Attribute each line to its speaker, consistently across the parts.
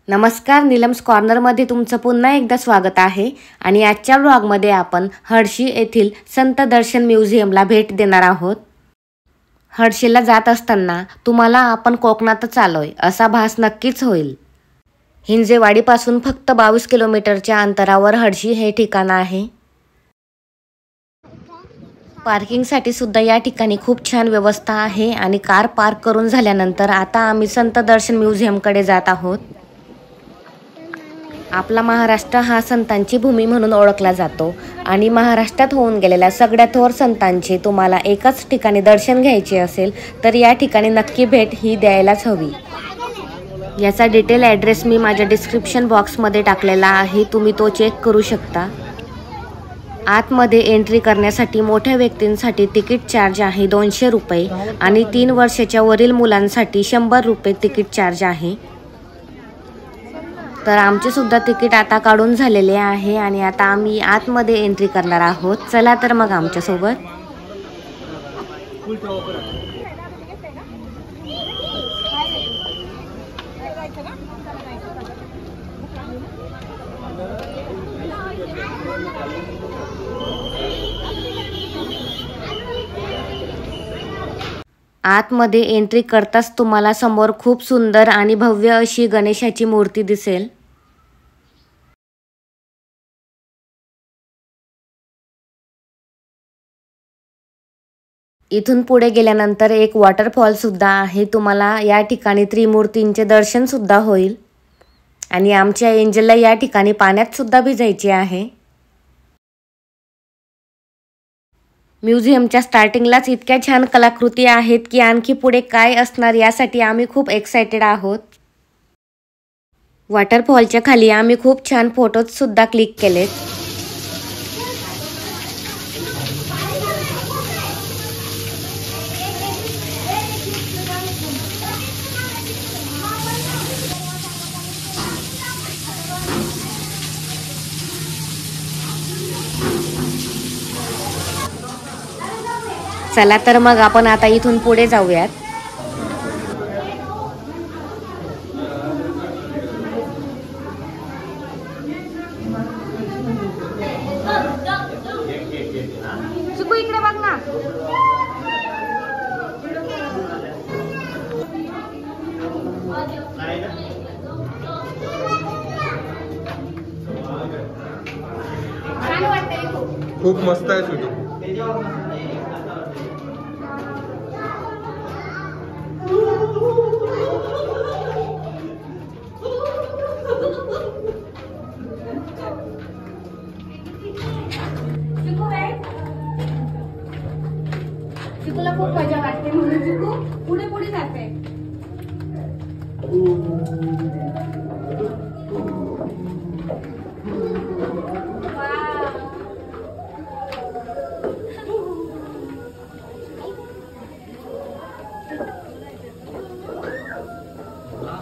Speaker 1: नमस्कार, नीलम्स कॉर्नरमध्ये तुमचं पुन्हा एकदा स्वागत आहे। आणि आजच्या व्लॉगमध्ये आपण हर्षी येथील संत दर्शन म्युझियमला भेट देणार आहोत। हर्षीला जात असताना तुम्हाला आपण कोकणातच आलोय असा भास नक्कीच होईल। हिंजेवाडीपासून फक्त 22 किलोमीटरच्या अंतरावर हर्षी हे ठिकाण आहे। पार्किंगसाठी सुद्धा या ठिकाणी खूप छान व्यवस्था आहे आणि कार पार्क करून झाल्यानंतर आता आम्ही संत दर्शन म्युझियमकडे जात आहोत। आपला महाराष्ट्र हा संतांची भूमी म्हणून ओळखला जातो आणि महाराष्ट्रात होऊन गेलेल्या सगळ्या थोर संतांचे तुम्हाला एकाच ठिकाणी दर्शन घ्यायचे असेल तर या ठिकाणी नक्की भेट ही द्यायलाच हवी। याचा डिटेल ॲड्रेस मी माझ्या डिस्क्रिप्शन बॉक्समध्ये टाकलेला आहे, तुम्ही तो चेक करू शकता। आतमध्ये एंट्री करण्यासाठी मोठ्या व्यक्तींसाठी तिकीट चार्ज आहे 200 रुपये आणि 3 वर्षाच्या वरील मुलांसाठी 100 रुपये तिकीट चार्ज आहे। तर आमचे सुद्धा तिकीट आता काढून झालेले आहे आणि आता आम्ही आतमध्ये एंट्री करणार आहोत। चला तर मग आमच्या सोबत। आतमध्ये एंट्री करताच तुम्हाला समोर खूप सुंदर आणि भव्य अशी गणेशाची मूर्ती दिसेल। इथून पुढे गेल्यानंतर एक वॉटरफॉल सुद्धा आहे, तुम्हाला या ठिकाणी त्रिमूर्तींचे दर्शन सुद्धा होईल। आणि आमच्या एंजलला या ठिकाणी पाण्यात सुद्धा भिजायचे आहे। म्युझियमच्या स्टार्टिंगलाच इतक्या छान कलाकृती आहेत की आणखी पुढे काय असणार यासाठी आम्ही खूप एक्साइटेड आहोत। वॉटरफॉलच्या खाली आम्ही खूप छान फोटोज सुद्धा क्लिक केलेत। चला तर मग आपण आता इथून पुढे जाऊयात।
Speaker 2: चिकू इकडे बघ ना।
Speaker 3: खूप मस्त आहे छोटू।
Speaker 2: चिकूला खूप मजा वाटते म्हणून चिकू पुढे पुढे जाते।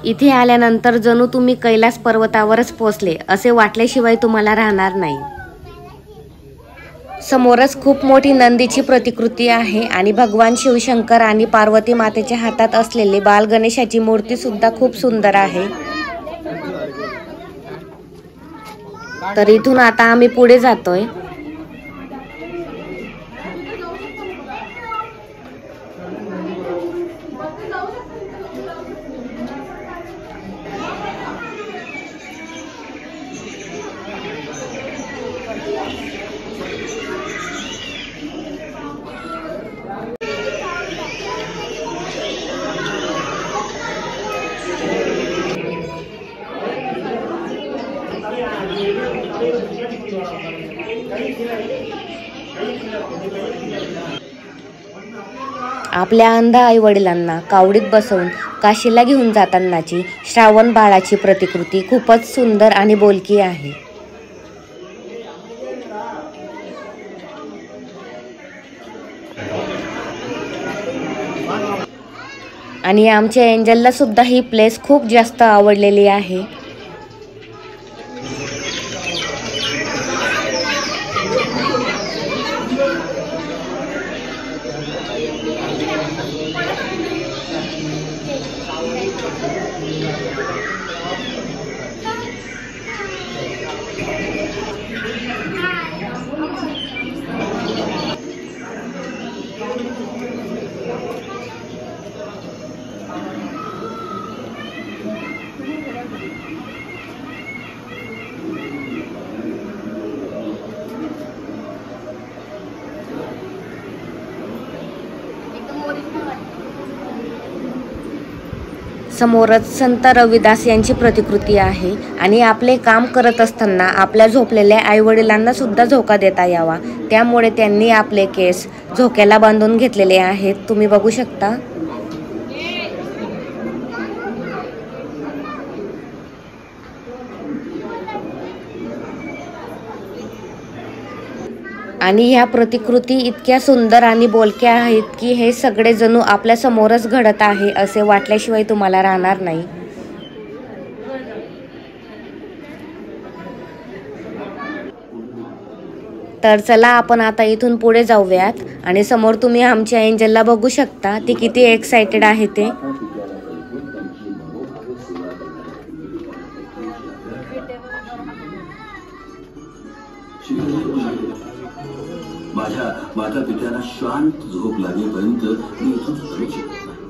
Speaker 1: इथे आल्यानंतर जणू तुम्ही कैलास पर्वतावरच पोहोचले असे वाटल्याशिवाय तुम्हाला राहणार नाही। समोरच खूप मोठी नंदीची प्रतिकृती आहे आणि भगवान शिवशंकर आणि पार्वती मातेच्या हातात असलेली बाल गणेशाची मूर्ती सुद्धा खूप सुंदर आहे। तर इथून आता आम्ही पुढे जातोय। आपल्या अंध आई वडिलांना कावडीत बसवून काशीला घेऊन जातानाची श्रावण बाळाची प्रतिकृती खूपच सुंदर आणि बोलकी आहे। आणि आमच्या एंजलला सुद्धा ही प्लेस खूप जास्त आवडलेली आहे। समोरच संत रविदास यांची प्रतिकृती आहे आणि आपले काम करत असताना आपल्या झोपलेल्या आईवडिलांना सुद्धा झोका देता यावा, त्यामुळे त्यांनी आपले केस झोक्याला बांधून घेतलेले आहेत. तुम्ही बघू शकता. आणि ह्या प्रतिकृती इतक्या सुंदर आणि बोलक्या आहेत की हे सगळे जणू आपल्या समोरच घडत आहे असे वाटल्याशिवाय तुम्हाला राहणार नाही. तर चला आपण आता इथून पुढे जाऊयात. आणि समोर तुम्ही आमच्या एंजलला बघू शकता, ती किती एक्साइटेड आहे ते.
Speaker 4: माझ्या माता पित्याला शांत झोप लागेपर्यंत मी इथून हलू शकत नाही.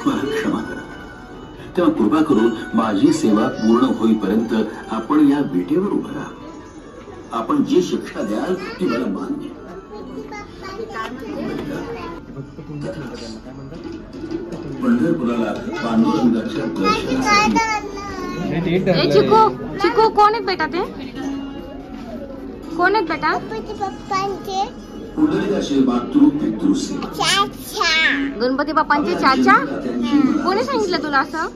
Speaker 4: मला क्षमा करा. तेव्हा कृपा करून माझी सेवा पूर्ण होईपर्यंत आपण या विटेवर उभं राहा. आपण जी शिक्षा द्याल ती मला मान्य. पंढरपुराला पांडुरंगाच्या दर्शनासाठी
Speaker 2: चिकू चिकू कोण आहेत बेटा? ते कोण आहेत बेटा?
Speaker 4: पुंडलिकाचे मातृ पितृसेवा.
Speaker 2: गणपती बाप्पांचे चाचा. कोणी सांगितलं तुला असं?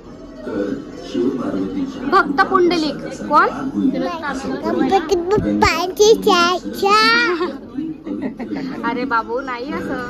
Speaker 2: भक्त पुंडलिक कोण? अरे बाबू नाही असं.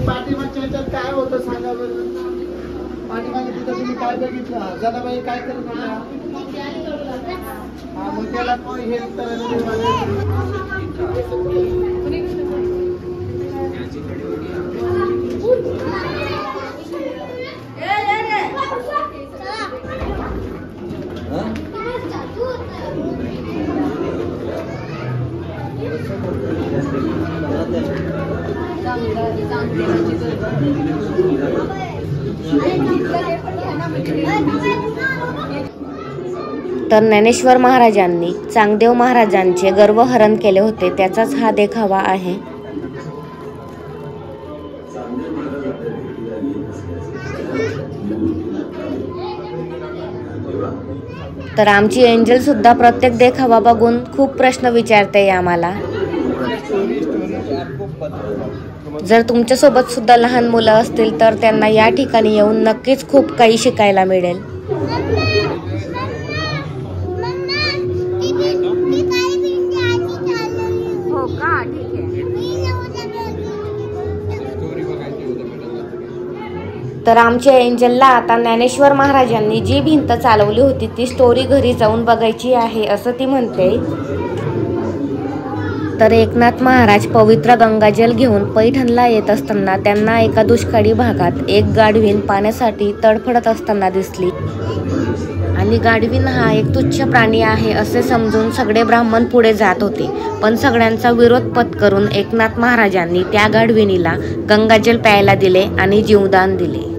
Speaker 5: पाठीमागच्या ह्याच्यात काय होतं सांगा बरं. पाठीमागे तिथं तुम्ही काय बघितलं? जनाबाई काय करत होत्या? मग त्याला हेल्प
Speaker 1: तर ज्ञानेश्वर महाराजांनी चांगदेव महाराजांचे गर्वहरण केले होते, त्याचाच हा देखावा आहे. तर आमची एंजल सुद्धा प्रत्येक देखावा बघून खूप प्रश्न विचारते आम्हाला. जर तुमच्यासोबत सुद्धा लहान मुलं असतील तर त्यांना या ठिकाणी येऊन नक्कीच खूप काही शिकायला मिळेल.
Speaker 2: हो का? ठीक आहे.
Speaker 1: तर आमच्या एंजलला आता ज्ञानेश्वर महाराजांनी जी भिंत चालवली होती ती स्टोरी घरी जाऊन बघायची आहे असं ती म्हणते. तर एकनाथ महाराज पवित्र गंगाजल घेऊन पैठणला येत असताना त्यांना एका दुष्काळी भागात एक गाढवीन पाण्यासाठी तडफडत असताना दिसली. आणि गाढवीन हा एक तुच्छ प्राणी आहे असे समजून सगळे ब्राह्मण पुढे जात होते. पण सगळ्यांचा विरोध पत्करून एकनाथ महाराजांनी त्या गाढविणीला गंगाजल प्यायला दिले आणि जीवदान दिले.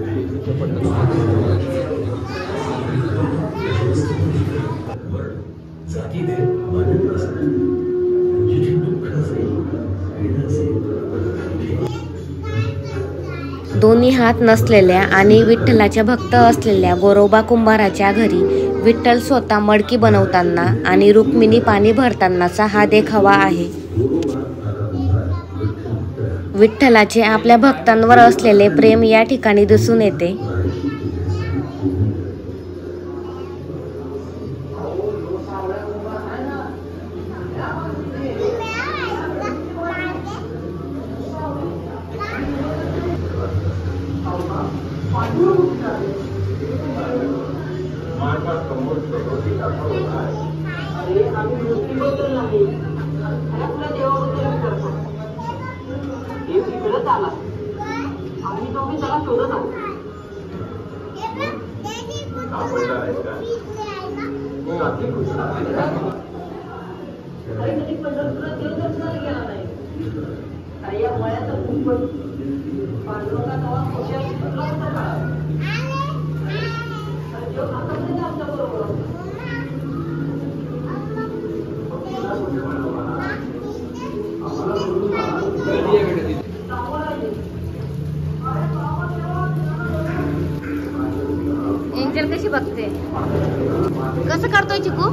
Speaker 1: दोन्ही हात नसलेल्या आणि विठ्ठलाच्या भक्त असलेल्या गोरोबा कुंभाराच्या घरी विठ्ठल स्वतः मडकी बनवताना आणि रुक्मिणी पाणी भरतानाचा हा देखावा आहे. विठ्ठलाचे आपल्या भक्तांवर असलेले प्रेम या ठिकाणी दिसून येते.
Speaker 2: एंजल कशी बघते, कसं करतोय चिकू?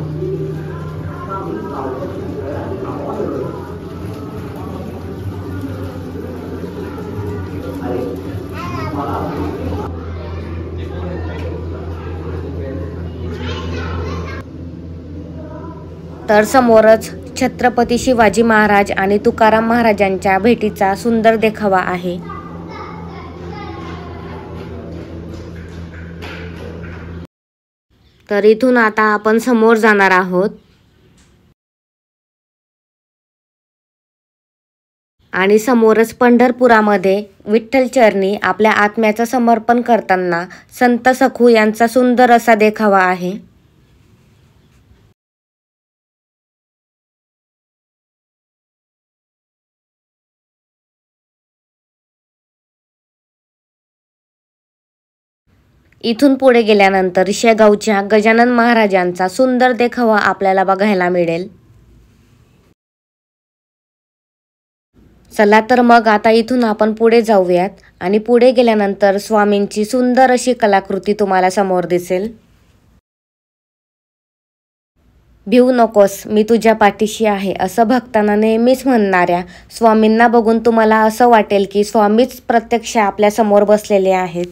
Speaker 1: तर समोरच छत्रपती शिवाजी महाराज आणि तुकाराम महाराजांच्या भेटीचा सुंदर देखावा आहे. तर इथून आता आपण समोर जाणार आहोत आणि समोरच पंढरपुरामध्ये विठ्ठल चरणी आपल्या आत्म्याचं समर्पण करताना संत सखू यांचा सुंदर असा देखावा आहे. इथून पुढे गेल्यानंतर शेगावच्या गजानन महाराजांचा सुंदर देखावा आपल्याला बघायला मिळेल. चला तर मग आता इथून आपण पुढे जाऊयात आणि पुढे गेल्यानंतर स्वामींची सुंदर अशी कलाकृती तुम्हाला समोर दिसेल. भिवू नकोस, मी तुझ्या पाठीशी आहे असं भक्तांना नेहमीच म्हणणाऱ्या स्वामींना बघून तुम्हाला असं वाटेल की स्वामीच प्रत्यक्ष आपल्या समोर बसलेले आहेत.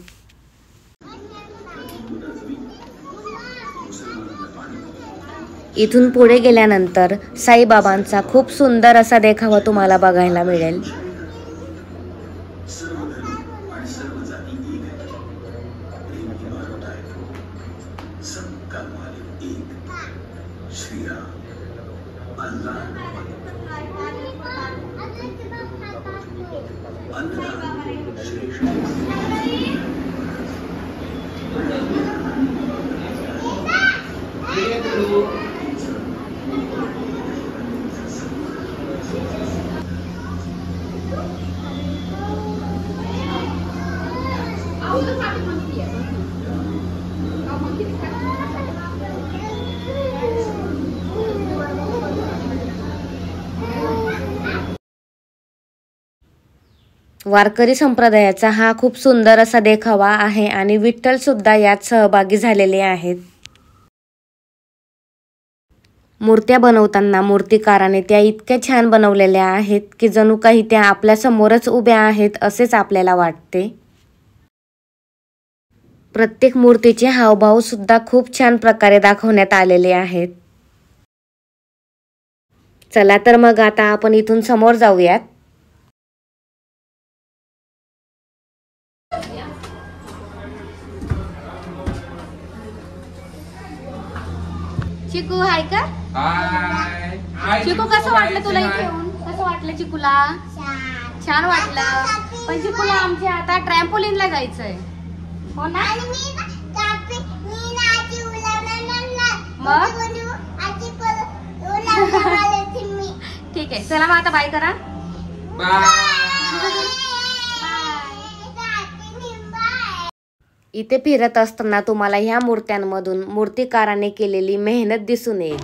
Speaker 1: इथून पुढे गेल्यानंतर साईबाबांचा खूप सुंदर असा देखावा तुम्हाला बघायला मिळेल. वारकरी संप्रदायाचा हा खूप सुंदर असा देखावा आहे आणि विठ्ठल सुद्धा यात सहभागी झालेले आहेत. मूर्त्या बनवताना मूर्तिकाराने त्या इतक्या छान बनवलेल्या आहेत की जणू काही त्या आपल्या समोरच उभ्या आहेत असेच आपल्याला वाटते. प्रत्येक मूर्तीचे हावभाव सुद्धा खूप छान प्रकारे दाखवण्यात आलेले आहेत. चला तर मग आता आपण इथून समोर जाऊयात.
Speaker 2: चिकू हाय का? चिकू कसं वाटलं तुला इथे येऊन? कसं वाटलं चिकूला? छान वाटलं. पण चिकूला आमच्या आता ट्रॅम्पोलिनला जायचंय, हो ना? मग ठीक आहे, चला मग आता बाय करा.
Speaker 1: इथे फिरत असताना तुम्हाला ह्या मूर्त्यांमधून मूर्तिकाराने केलेली मेहनत दिसून येईल.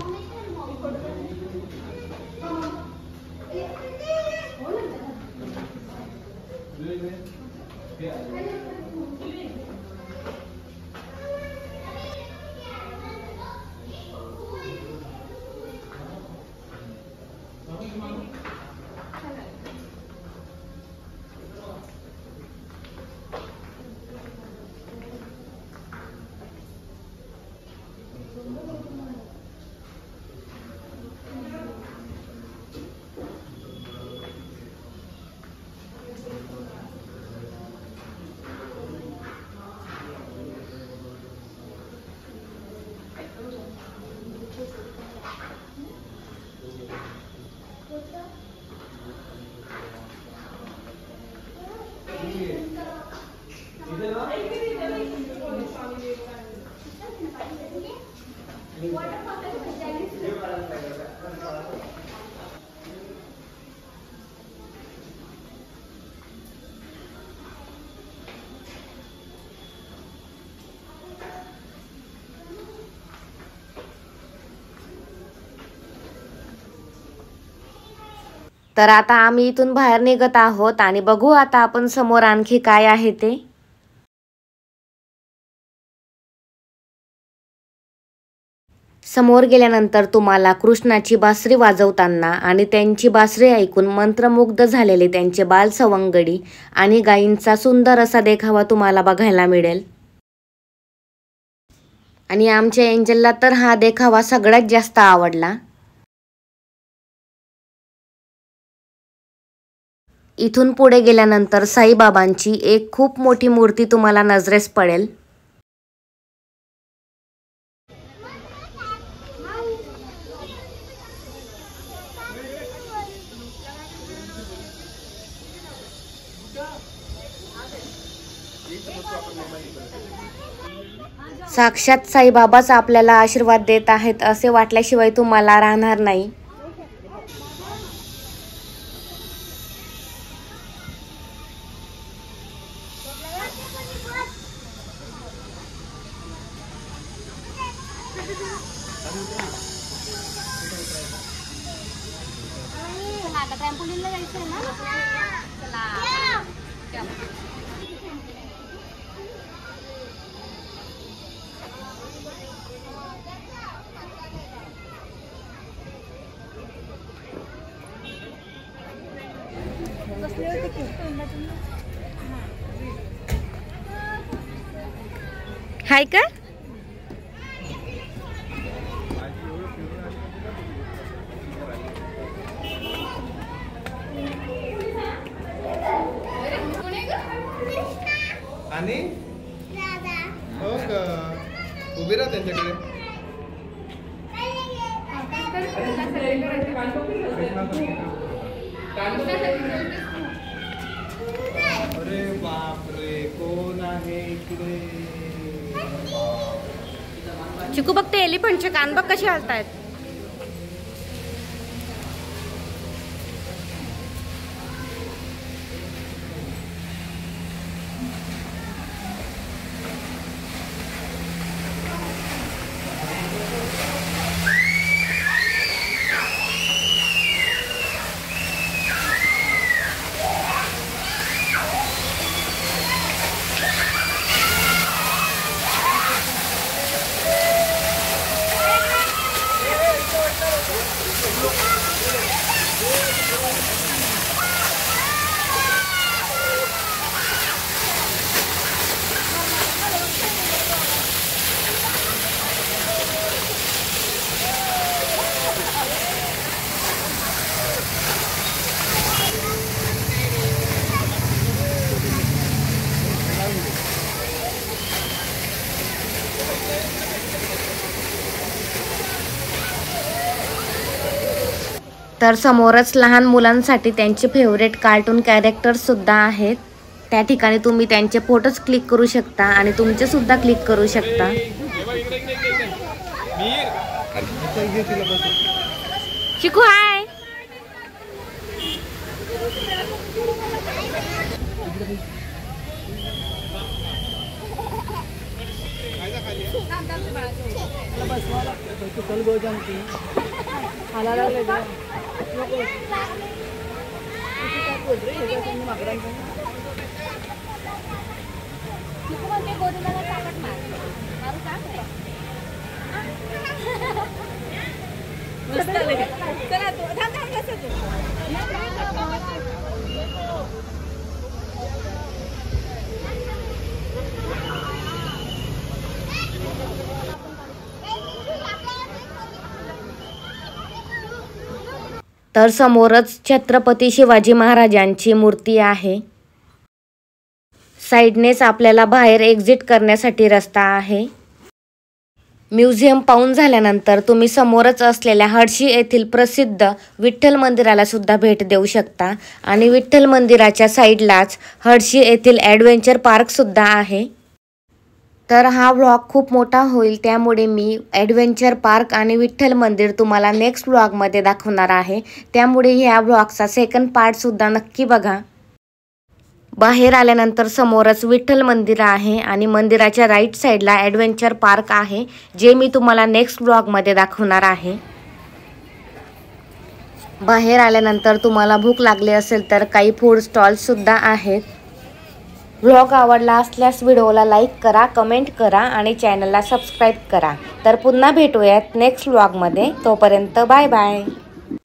Speaker 1: तर आता आम्ही इथून बाहेर निघत आहोत आणि बघू आता आपण समोर आणखी काय आहे ते. समोर गेल्यानंतर तुम्हाला कृष्णाची बासरी वाजवताना आणि त्यांची बासरी ऐकून मंत्रमुग्ध झालेले त्यांचे बाल सवंगडी आणि गायींचा सुंदर असा देखावा तुम्हाला बघायला मिळेल. आणि आमच्या एंजलला तर हा देखावा सगळ्यात जास्त आवडला. इथून पुढे गेल्यानंतर साईबाबांची एक खूप मोठी मूर्ती तुम्हाला नजरेस पडेल. साक्षात साईबाबाच आपल्याला आशीर्वाद देत आहेत असे वाटल्याशिवाय तुम्हाला राहणार नाही.
Speaker 2: आता ट्रॅम्पोलिनला जायचं आहे ना. चला.
Speaker 1: हाय का?
Speaker 3: आणि हो का उभी राहा त्यांच्याकडे. अरे बापरे कोण आहे इकडे?
Speaker 1: चिकू बघते एलिफंटचे कान बघ कसे हलतायत. तर समोरच लहान मुलांसाठी त्यांचे फेवरेट कार्टून कॅरेक्टर्स सुद्धा आहेत. त्या ठिकाणी तुम्ही त्यांचे फोटोज क्लिक करू शकता आणि तुमचे सुद्धा क्लिक करू शकता. चिकू हाय. तर समोरच छत्रपती शिवाजी महाराजांची मूर्ती आहे. साइडनेच आपल्याला बाहेर एक्झिट करण्यासाठी रस्ता आहे. म्युझियम पाहून झाल्यानंतर तुम्ही समोरच असलेल्या हडशी येथील प्रसिद्ध विठ्ठल मंदिराला सुद्धा भेट देऊ शकता आणि विठ्ठल मंदिराच्या साइडलाच हडशी येथील ॲडव्हेंचर पार्क सुद्धा आहे. तर हा व्लॉग खूप मोठा होईल, त्यामुळे मी ॲडव्हेंचर पार्क आणि विठ्ठल मंदिर तुम्हाला नेक्स्ट व्लॉगमध्ये दाखवणार आहे. त्यामुळे ह्या व्लॉगचा सेकंड पार्टसुद्धा नक्की बघा. बाहेर आल्यानंतर समोरच विठ्ठल मंदिर आहे आणि मंदिराच्या राईट साईडला ॲडव्हेंचर पार्क आहे, जे मी तुम्हाला नेक्स्ट व्लॉगमध्ये दाखवणार आहे. बाहेर आल्यानंतर तुम्हाला भूक लागली असेल तर काही फूड स्टॉल्ससुद्धा आहेत. व्लॉग आवडला असल्यास व्हिडिओला लाईक करा, कमेंट करा आणि चॅनलला सबस्क्राईब करा. तर पुन्हा भेटूयात नेक्स्ट व्लॉगमध्ये. तोपर्यंत बाय बाय.